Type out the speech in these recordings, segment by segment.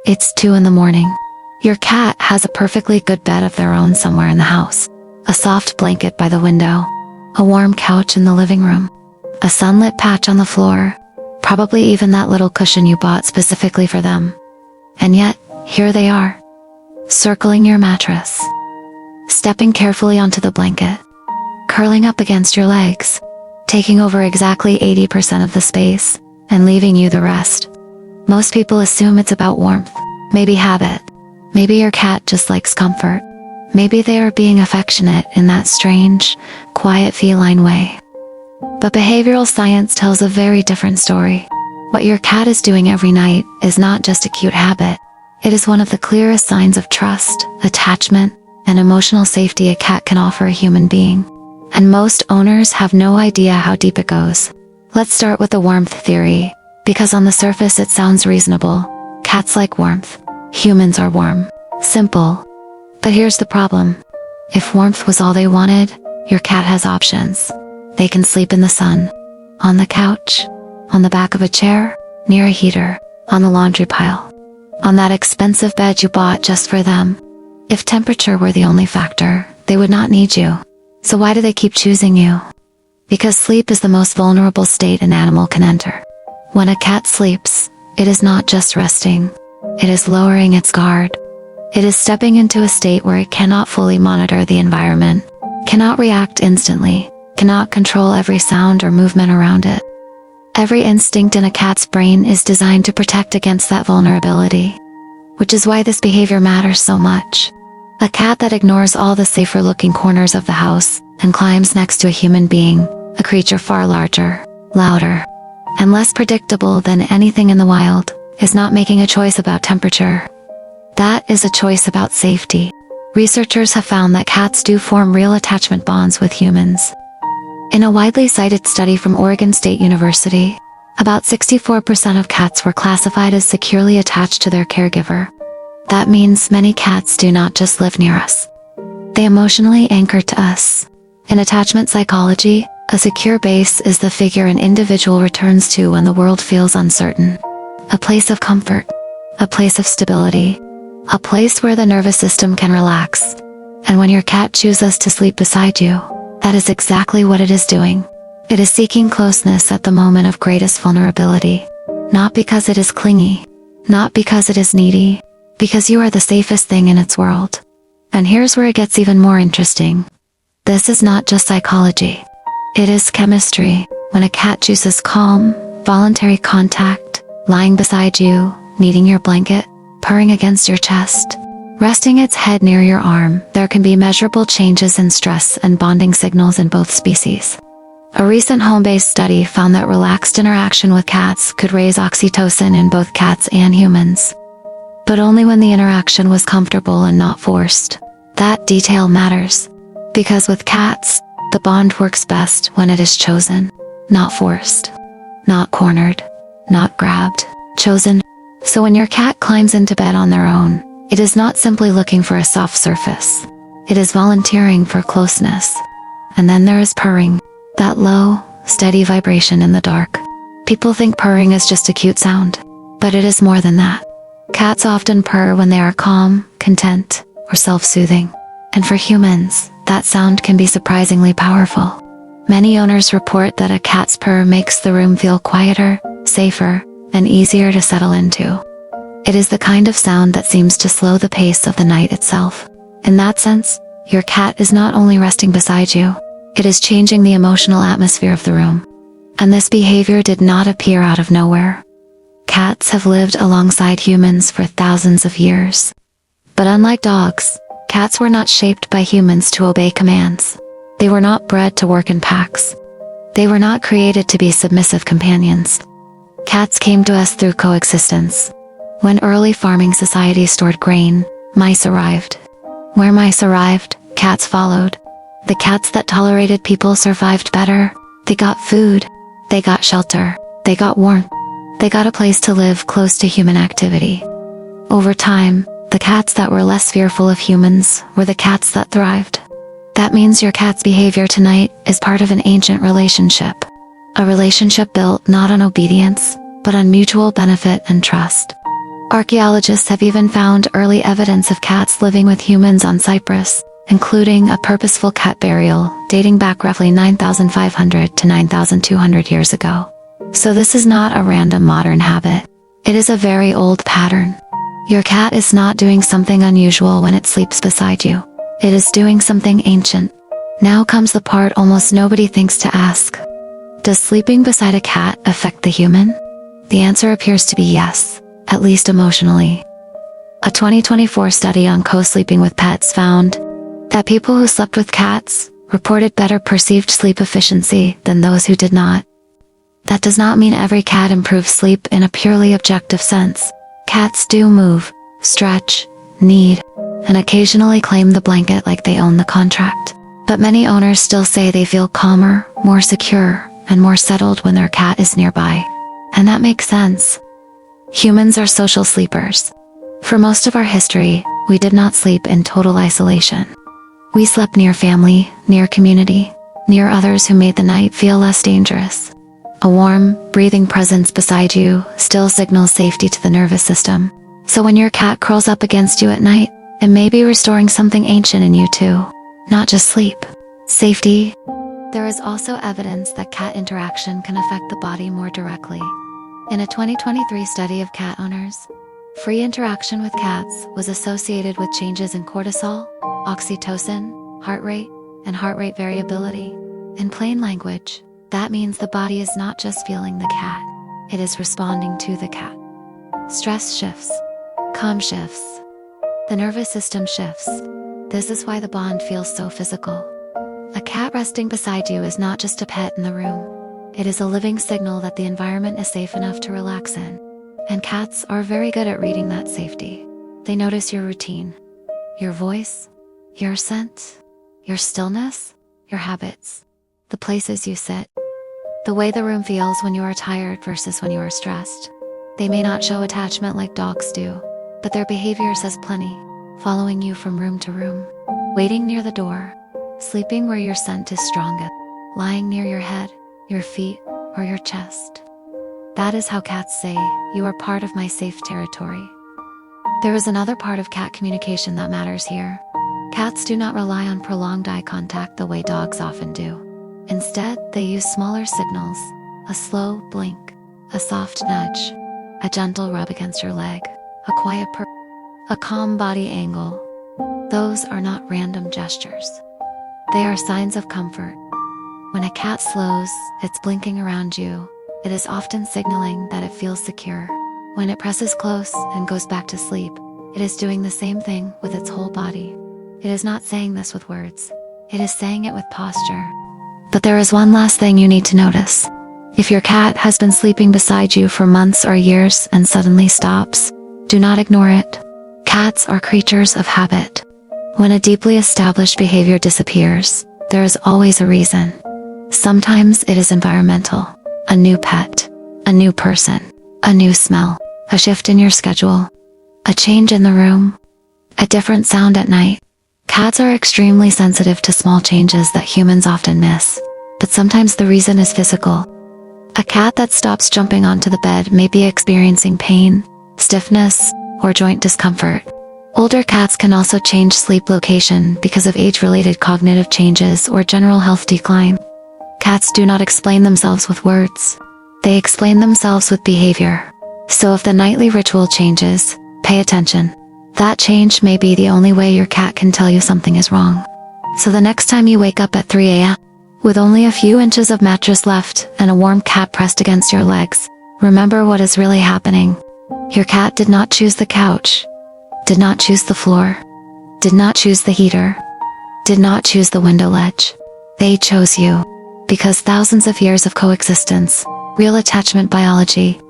It's 2 in the morning. Your cat has a perfectly good bed of their own somewhere in the house. A soft blanket by the window. A warm couch in the living room. A sunlit patch on the floor. Probably even that little cushion you bought specifically for them. And yet, here they are. Circling your mattress. Stepping carefully onto the blanket. Curling up against your legs. Taking over exactly 80% of the space, and leaving you the rest. Most people assume it's about warmth. Maybe habit. Maybe your cat just likes comfort. Maybe they are being affectionate in that strange, quiet feline way. But behavioral science tells a very different story. What your cat is doing every night is not just a cute habit. It is one of the clearest signs of trust, attachment, and emotional safety a cat can offer a human being. And most owners have no idea how deep it goes. Let's start with the warmth theory, because on the surface it sounds reasonable. Cats like warmth. Humans are warm. Simple. But here's the problem. If warmth was all they wanted, your cat has options. They can sleep in the sun, on the couch, on the back of a chair, near a heater, on the laundry pile, on that expensive bed you bought just for them. If temperature were the only factor, they would not need you. So why do they keep choosing you? Because sleep is the most vulnerable state an animal can enter. When a cat sleeps, it is not just resting. It is lowering its guard. It is stepping into a state where it cannot fully monitor the environment, cannot react instantly, cannot control every sound or movement around it. Every instinct in a cat's brain is designed to protect against that vulnerability, which is why this behavior matters so much. A cat that ignores all the safer-looking corners of the house and climbs next to a human being, a creature far larger, louder, and less predictable than anything in the wild, is not making a choice about temperature. That is a choice about safety. Researchers have found that cats do form real attachment bonds with humans. In a widely cited study from Oregon State University, about 64% of cats were classified as securely attached to their caregiver. That means many cats do not just live near us. They emotionally anchor to us. In attachment psychology, a secure base is the figure an individual returns to when the world feels uncertain. A place of comfort. A place of stability. A place where the nervous system can relax. And when your cat chooses to sleep beside you, that is exactly what it is doing. It is seeking closeness at the moment of greatest vulnerability. Not because it is clingy. Not because it is needy. Because you are the safest thing in its world. And here's where it gets even more interesting. This is not just psychology. It is chemistry. When a cat chooses calm, voluntary contact, lying beside you, kneading your blanket, purring against your chest, resting its head near your arm, there can be measurable changes in stress and bonding signals in both species. A recent home-based study found that relaxed interaction with cats could raise oxytocin in both cats and humans. But only when the interaction was comfortable and not forced. That detail matters. Because with cats, the bond works best when it is chosen, not forced, not cornered, not grabbed, chosen. So when your cat climbs into bed on their own, it is not simply looking for a soft surface. It is volunteering for closeness. And then there is purring, that low, steady vibration in the dark. People think purring is just a cute sound, but it is more than that. Cats often purr when they are calm, content, or self-soothing. And for humans, that sound can be surprisingly powerful. Many owners report that a cat's purr makes the room feel quieter, safer, and easier to settle into. It is the kind of sound that seems to slow the pace of the night itself. In that sense, your cat is not only resting beside you, it is changing the emotional atmosphere of the room. And this behavior did not appear out of nowhere. Cats have lived alongside humans for thousands of years. But unlike dogs, cats were not shaped by humans to obey commands. They were not bred to work in packs. They were not created to be submissive companions. Cats came to us through coexistence. When early farming societies stored grain, mice arrived. Where mice arrived, cats followed. The cats that tolerated people survived better. They got food. They got shelter. They got warmth. They got a place to live close to human activity. Over time, the cats that were less fearful of humans were the cats that thrived. That means your cat's behavior tonight is part of an ancient relationship. A relationship built not on obedience, but on mutual benefit and trust. Archaeologists have even found early evidence of cats living with humans on Cyprus, including a purposeful cat burial dating back roughly 9,500 to 9,200 years ago. So this is not a random modern habit. It is a very old pattern. Your cat is not doing something unusual when it sleeps beside you. It is doing something ancient. Now comes the part almost nobody thinks to ask. Does sleeping beside a cat affect the human? The answer appears to be yes, at least emotionally. A 2024 study on co-sleeping with pets found that people who slept with cats reported better perceived sleep efficiency than those who did not. That does not mean every cat improves sleep in a purely objective sense. Cats do move, stretch, knead, and occasionally claim the blanket like they own the contract. But many owners still say they feel calmer, more secure, and more settled when their cat is nearby. And that makes sense. Humans are social sleepers. For most of our history, we did not sleep in total isolation. We slept near family, near community, near others who made the night feel less dangerous. A warm, breathing presence beside you still signals safety to the nervous system. So when your cat curls up against you at night, it may be restoring something ancient in you too. Not just sleep. Safety. There is also evidence that cat interaction can affect the body more directly. In a 2023 study of cat owners, free interaction with cats was associated with changes in cortisol, oxytocin, heart rate, and heart rate variability. In plain language, that means the body is not just feeling the cat, it is responding to the cat. Stress shifts. Calm shifts. The nervous system shifts. This is why the bond feels so physical. A cat resting beside you is not just a pet in the room. It is a living signal that the environment is safe enough to relax in. And cats are very good at reading that safety. They notice your routine, your voice, your scent, your stillness, your habits, the places you sit, the way the room feels when you are tired versus when you are stressed. They may not show attachment like dogs do, but their behavior says plenty, following you from room to room, waiting near the door, sleeping where your scent is strongest, lying near your head, your feet, or your chest. That is how cats say, "You are part of my safe territory." There is another part of cat communication that matters here. Cats do not rely on prolonged eye contact the way dogs often do. Instead, they use smaller signals, a slow blink, a soft nudge, a gentle rub against your leg, a quiet purr, a calm body angle. Those are not random gestures. They are signs of comfort. When a cat slows its blinking around you, it is often signaling that it feels secure. When it presses close and goes back to sleep, it is doing the same thing with its whole body. It is not saying this with words. It is saying it with posture. But there is one last thing you need to notice. If your cat has been sleeping beside you for months or years and suddenly stops, do not ignore it. Cats are creatures of habit. When a deeply established behavior disappears, there is always a reason. Sometimes it is environmental. A new pet, a new person, a new smell, a shift in your schedule, a change in the room, a different sound at night. Cats are extremely sensitive to small changes that humans often miss, but sometimes the reason is physical. A cat that stops jumping onto the bed may be experiencing pain, stiffness, or joint discomfort. Older cats can also change sleep location because of age-related cognitive changes or general health decline. Cats do not explain themselves with words. They explain themselves with behavior. So if the nightly ritual changes, pay attention. That change may be the only way your cat can tell you something is wrong. So the next time you wake up at 3 a.m., with only a few inches of mattress left and a warm cat pressed against your legs, remember what is really happening. Your cat did not choose the couch, did not choose the floor, did not choose the heater, did not choose the window ledge. They chose you. Because thousands of years of coexistence, real attachment biology,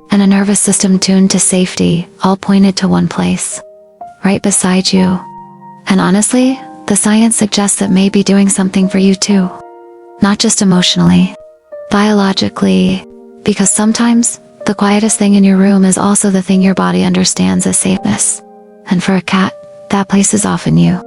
and a nervous system tuned to safety all pointed to one place, right beside you. And honestly, the science suggests it may be doing something for you too. Not just emotionally, biologically, because sometimes the quietest thing in your room is also the thing your body understands as safeness. And for a cat, that place is often you.